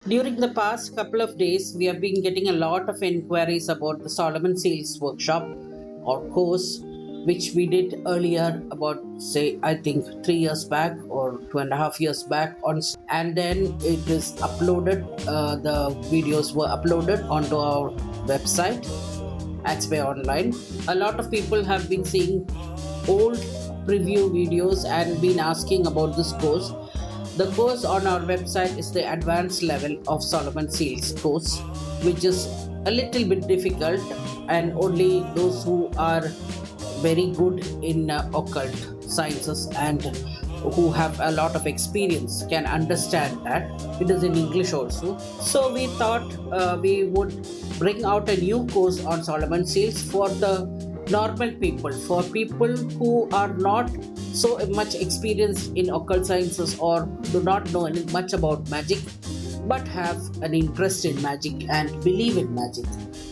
During the past couple of days, we have been getting a lot of inquiries about the Solomon Seals workshop or course, which we did earlier about, say, I think 3 years back or 2.5 years back. And then it is uploaded, the videos were uploaded onto our website, Axway Online. A lot of people have been seeing old preview videos and been asking about this course. The course on our website is the advanced level of Solomon Seals course, which is a little bit difficult, and only those who are very good in occult sciences and who have a lot of experience can understand that. It is in English also. So we thought we would bring out a new course on Solomon Seals for the normal people, for people who are not so much experienced in occult sciences or do not know much about magic but have an interest in magic and believe in magic.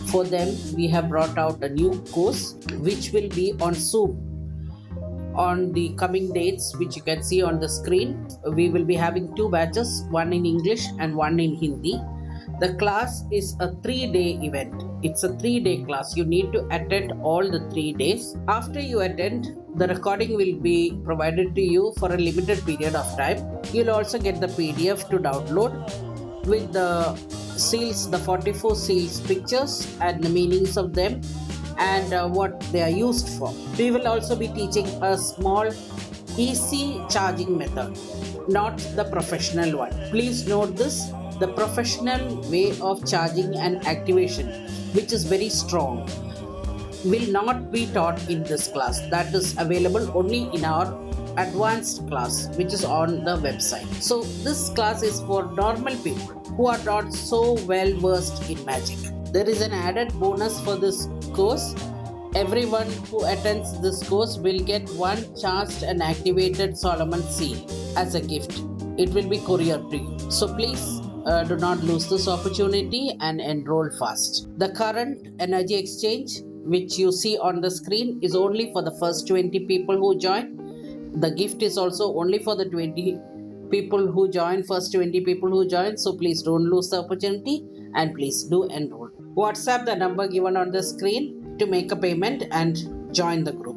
For them, we have brought out a new course which will be on Zoom on the coming dates, which you can see on the screen. We will be having 2 batches, one in English and one in Hindi. The class is a 3-day event. It's a 3-day class. You need to attend all the 3 days. After you attend, the recording will be provided to you for a limited period of time. You'll also get the PDF to download with the seals, the 44 seals pictures and the meanings of them and what they are used for. We will also be teaching a small easy charging method, not the professional one. Please note this. The professional way of charging and activation, which is very strong, will not be taught in this class. That is available only in our advanced class, which is on the website. So this class is for normal people who are not so well versed in magic. There is an added bonus for this course. Everyone who attends this course will get one charged and activated Solomon seal as a gift. It will be couriered to you. So please do not lose this opportunity and enroll fast. The current energy exchange, which you see on the screen, is only for the first 20 people who join. The gift is also only for the 20 people who join, first 20 people who join. So please don't lose the opportunity and please do enroll. WhatsApp the number given on the screen to make a payment and join the group.